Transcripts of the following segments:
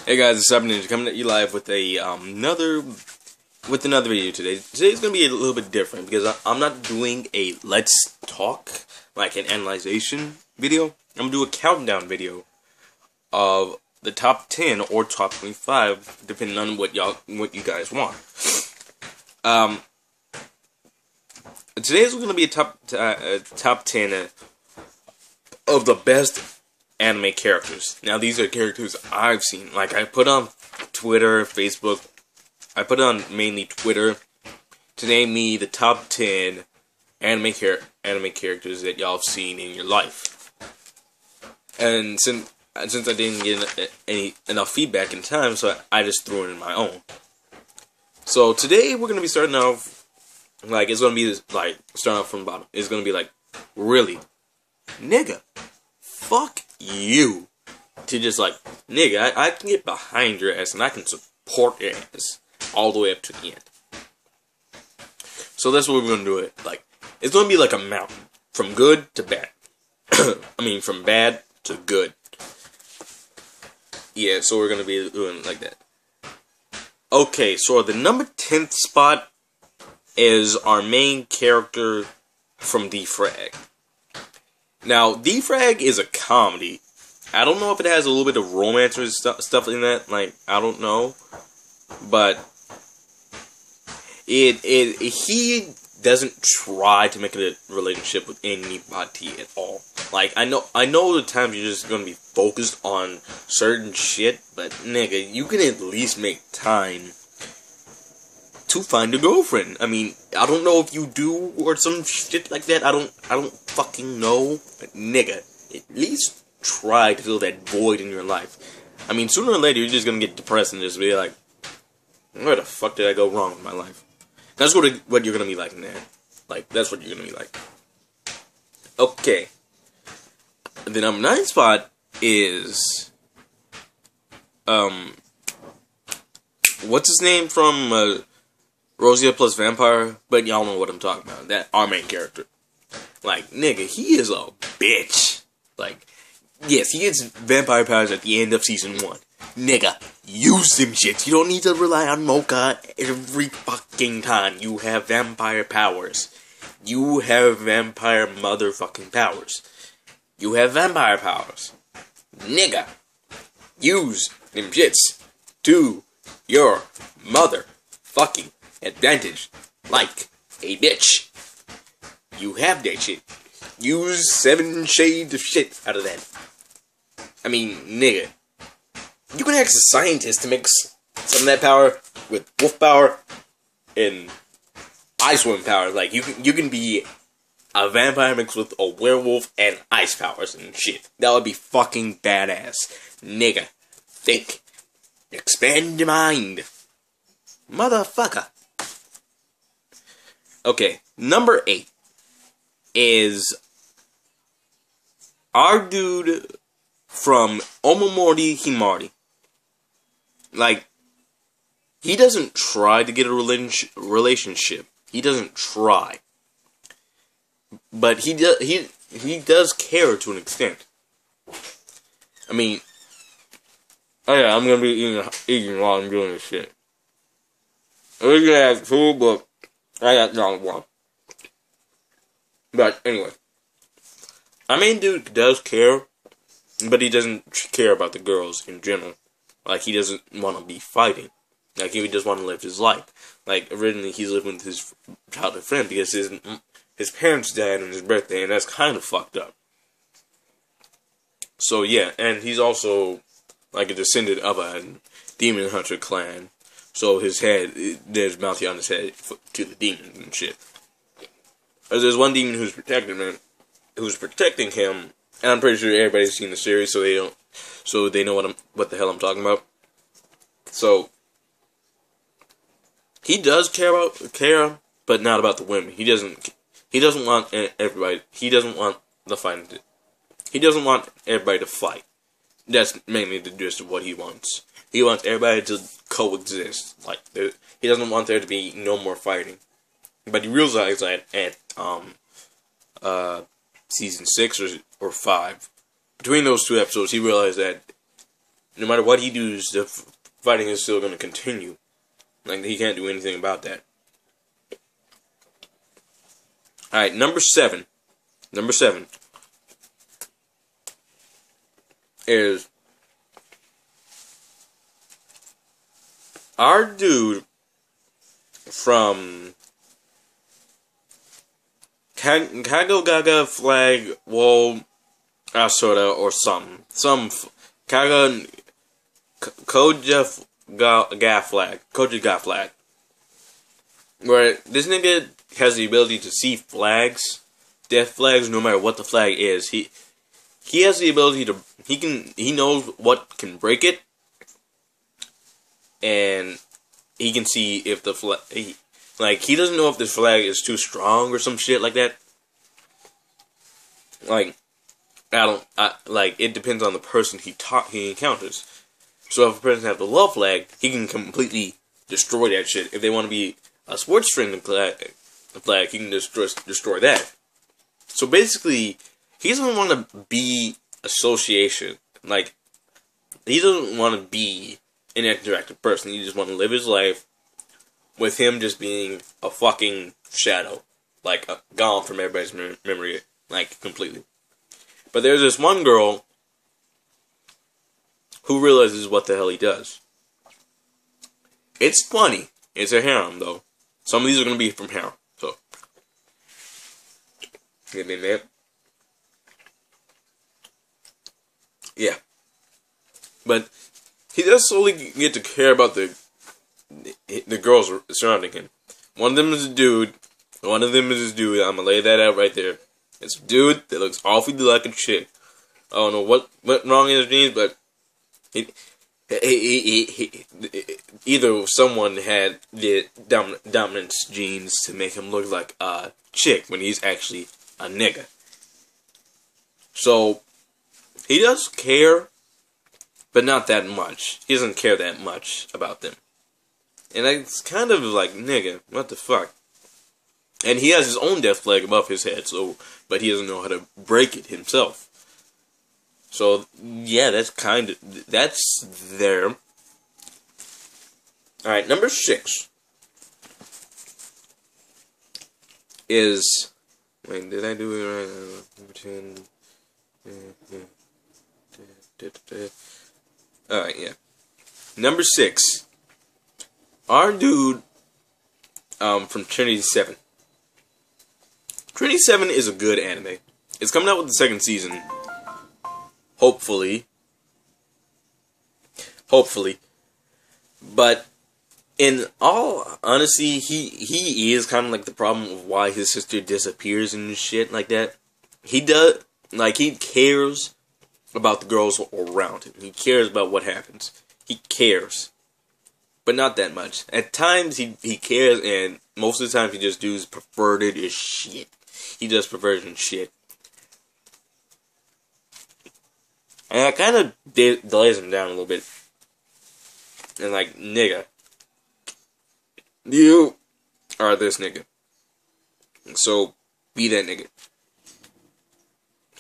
Hey guys, it's Cyber Ninja coming at you live with another video today. Today's gonna be a little bit different because I'm not doing a let's talk like an analyzation video. I'm gonna do a countdown video of the top 10 or top 25, depending on what you guys want. Today's gonna be a top 10 of the best anime characters. Now, these are characters I've seen. Like, I put on Twitter, Facebook. I put on mainly Twitter to name me the top 10 anime characters that y'all have seen in your life. And since I didn't get enough feedback in time, so I just threw it in my own. So today we're gonna be starting off like it's gonna be like starting off from the bottom. It's gonna be like, really, nigga, fuck you, to just like, nigga, I can get behind your ass and I can support your ass all the way up to the end. So that's what we're gonna do. It like, it's gonna be like a mountain from good to bad. I mean, from bad to good. Yeah, so we're gonna be doing it like that. Okay, so the number 10th spot is our main character from D-Frag. Now, D-Frag is a comedy. I don't know if it has a little bit of romance or stuff in that. Like, I don't know. But he doesn't try to make a relationship with anybody at all. Like, I know the times you're just gonna be focused on certain shit, but nigga, you can at least make time to find a girlfriend. I mean, I don't know if you do or some shit like that. I don't fucking know. But nigga, at least try to fill that void in your life. I mean, sooner or later you're just gonna get depressed and just be like, where the fuck did I go wrong with my life? That's what you're gonna be like in there. Like, that's what you're gonna be like. Okay. The number 9 spot is what's his name from Rosia plus Vampire, but y'all know what I'm talking about. That our main character. Like, nigga, he is a bitch. Like, yes, he gets vampire powers at the end of season 1. Nigga, use them shits. You don't need to rely on Mocha every fucking time you have vampire powers. You have vampire motherfucking powers. You have vampire powers. Nigga, use them shits to your motherfucking advantage, like a bitch. You have that shit. Use 7 shades of shit out of that. I mean, nigga, you can ask a scientist to mix some of that power with wolf power and ice wind power. Like, you can be a vampire mixed with a werewolf and ice powers and shit. That would be fucking badass. Nigga, think. Expand your mind. Motherfucker. Okay, number 8 is our dude from Omamori Himari. Like, he doesn't try to get a relationship. He doesn't try. But he does care to an extent. I mean, oh yeah, I'm gonna be eating while I'm doing this shit. I was gonna have food, but I got nothing wrong. But anyway, I mean, dude does care, but he doesn't care about the girls in general. Like, he doesn't want to be fighting. Like, he just want to live his life. Like, originally he's living with his childhood friend because his parents died on his birthday, and that's kind of fucked up. So yeah, and he's also like a descendant of a demon hunter clan. So his head, there's bounty on his head to the demons and shit. There's one demon who's protecting him, and I'm pretty sure everybody's seen the series, so they know what the hell I'm talking about. So he does care, but not about the women. He doesn't want everybody. He doesn't want the fight. He doesn't want everybody to fight. That's mainly the gist of what he wants. He wants everybody to coexist. Like, he doesn't want there to be no more fighting. But he realized that at season 6 or 5, between those 2 episodes, he realized that no matter what he does, the fighting is still going to continue. Like, he can't do anything about that. Alright, number 7. Number 7 is our dude from Kagagaga Flag Wall Asura or something. Koja Ga Flag. Where this nigga has the ability to see flags, death flags, no matter what the flag is. He has the ability to, he knows what can break it, and he can see if the flag, he doesn't know if this flag is too strong or some shit like that. Like, it depends on the person he encounters. So if a person has the love flag, he can completely destroy that shit. If they want to be a sports friendly flag, he can destroy that. So basically, he doesn't want to be association. Like, he doesn't want to be an interactive person. He just want to live his life with him just being a fucking shadow. Like, gone from everybody's memory. Like, completely. But there's this one girl who realizes what the hell he does. It's funny. It's a harem, though. Some of these are going to be from harem. So, get in there. Yeah. But he does slowly get to care about the girls surrounding him. One of them is a dude. One of them is this dude. I'm going to lay that out right there. It's a dude that looks awfully like a chick. I don't know what went wrong in his genes, but either someone had the dominance genes to make him look like a chick when he's actually a nigga. So, he does care, but not that much. He doesn't care that much about them. And it's kind of like, nigga, what the fuck? And he has his own death flag above his head, but he doesn't know how to break it himself. So, yeah, that's there. Alright, number 6 is, wait, did I do it right? Number 10. Alright, yeah. Number 6, our dude, from Trinity 7. Trinity 7 is a good anime. It's coming out with the second season. Hopefully. But in all honesty, he is kind of like the problem of why his sister disappears and shit like that. He cares about the girls around him. He cares about what happens. He cares. But not that much. At times he cares, and most of the time he just does perverted as shit. He does perversion shit. And that kind of delays him down a little bit. And like, nigga. You are this nigga. So, be that nigga.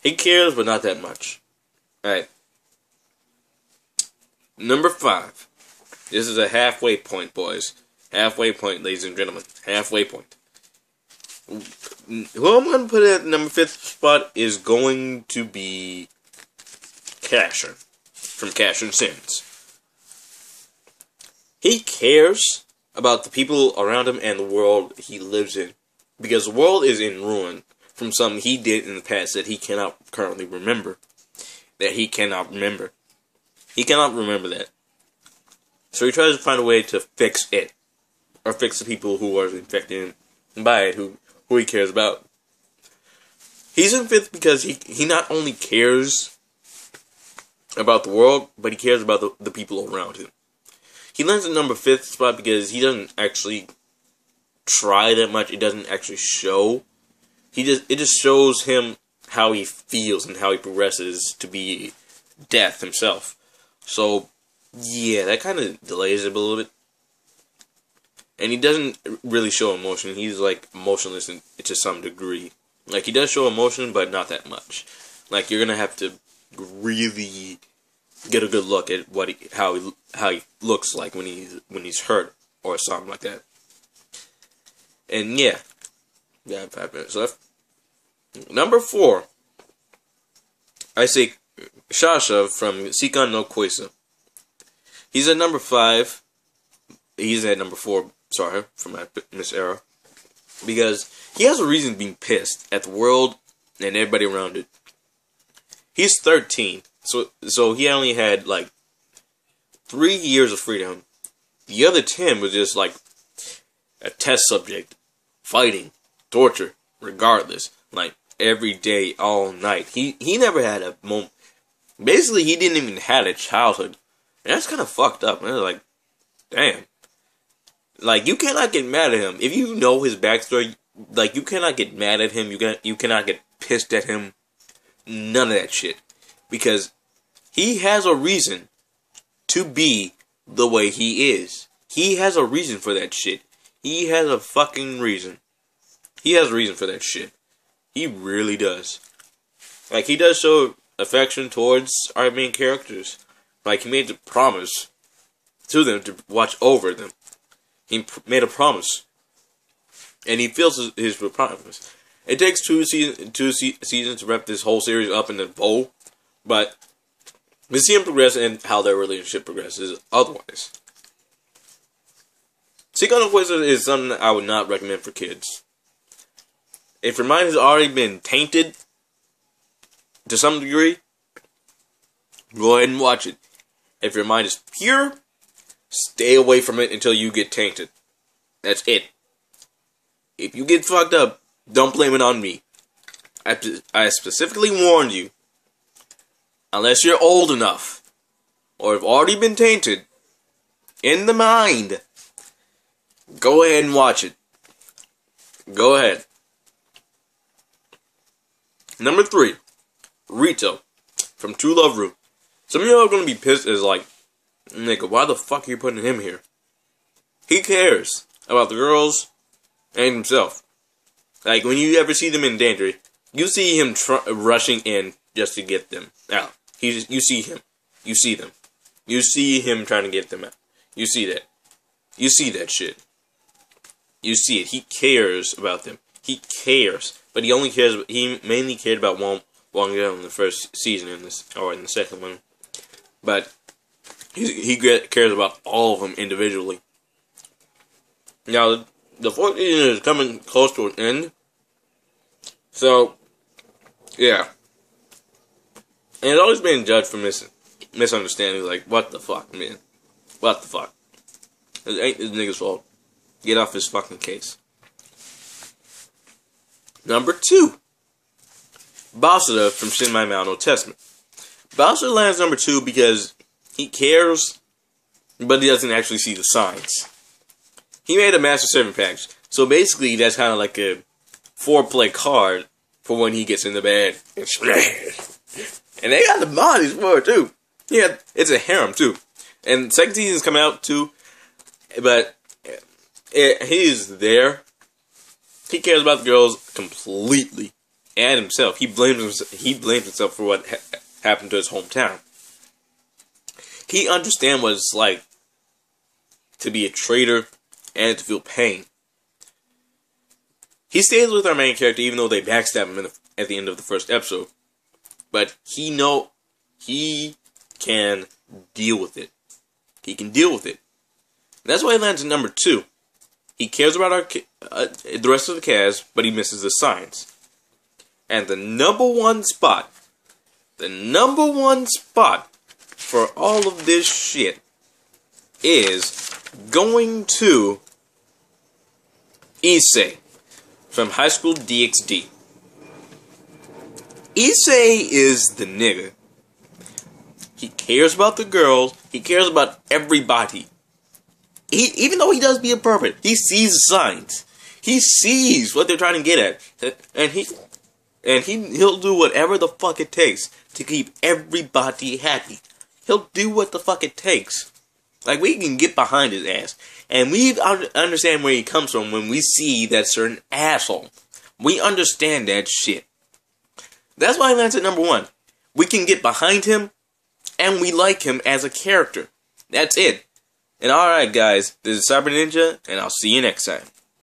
He cares, but not that much. Alright. Number 5. This is a halfway point, boys. Halfway point, ladies and gentlemen. Halfway point. Who I'm going to put at number 5th spot is going to be Casher from Casher Sins. He cares about the people around him and the world he lives in, because the world is in ruin from something he did in the past that he cannot currently remember. He cannot remember that. So he tries to find a way to fix it, or fix the people who are infected by it, who he cares about. He's in 5th because he not only cares about the world, but he cares about the people around him. He lands at number 5th spot because he doesn't actually try that much. It doesn't actually show. It just shows him how he feels and how he progresses to be death himself. So, yeah, that kind of delays it a little bit. And he doesn't really show emotion. He's, like, emotionless to some degree. Like, he does show emotion, but not that much. Like, you're gonna have to really get a good look at how he looks like when he's hurt or something like that. And yeah, we have 5 minutes left. Number 4, I say Sasha from Seikon no Koisa. He's at number 5. He's at number 4. Sorry for my miserror. Because he has a reason being pissed at the world and everybody around it. He's 13, so he only had like 3 years of freedom. The other 10 was just like a test subject, fighting, torture, regardless, like every day, all night. He never had a moment. Basically, he didn't even have a childhood. And that's kind of fucked up. Man. Like, damn. Like, you cannot get mad at him. If you know his backstory, like, you cannot get mad at him. You cannot get pissed at him. None of that shit. Because he has a reason to be the way he is. He has a reason for that shit. He has a fucking reason. He has a reason for that shit. He really does. Like, he does show affection towards our main characters. Like, he made the promise to them to watch over them. He made a promise. And he fulfills his promise. It takes two seasons to wrap this whole series up in a bow. But we see him progress and how their relationship progresses otherwise. Seikon no Koisa is something that I would not recommend for kids. If your mind has already been tainted to some degree, go ahead and watch it. If your mind is pure, stay away from it until you get tainted. That's it. If you get fucked up, don't blame it on me. I specifically warned you. Unless you're old enough, or have already been tainted in the mind, go ahead and watch it. Go ahead. Number 3, Rito from True Love Ru. Some of you are going to be pissed as like, nigga, why the fuck are you putting him here? He cares about the girls and himself. Like, when you ever see them in danger, you see him rushing in just to get them out. You see him. You see them. You see him trying to get them out. You see that. You see that shit. You see it. He cares about them. He cares. But he mainly cared about Wonga in the first season, in the second one. But he cares about all of them individually. Now, the 4th season is coming close to an end. So, yeah. And it's always been judged for misunderstanding. Like, what the fuck, man? What the fuck? It ain't this nigga's fault. Get off his fucking case. Number 2. Basuda from Shinmai Mao no Testament. Basuda lands number 2 because he cares, but he doesn't actually see the signs. He made a Master Servant package. So basically, that's kind of like a foreplay card for when he gets in the bed. And they got the bodies for it, too. Yeah, it's a harem, too. And second season's coming out, too. But he's there. He cares about the girls completely. And himself. He blames himself for what happened to his hometown. He understands what it's like to be a traitor and to feel pain. He stays with our main character even though they backstab him at the end of the first episode. But he can deal with it. He can deal with it. And that's why he lands at number 2. He cares about the rest of the cast, but he misses the signs. And the number one spot for all of this shit is going to Issei from High School DxD. Issei is the nigga. He cares about the girls. He cares about everybody. Even though he does be a pervert, he sees the signs. He sees what they're trying to get at. And he'll do whatever the fuck it takes to keep everybody happy. He'll do what the fuck it takes. Like, we can get behind his ass. And we understand where he comes from when we see that certain asshole. We understand that shit. That's why he lands at number 1. We can get behind him, and we like him as a character. That's it. And alright guys, this is Cyber Ninja, and I'll see you next time.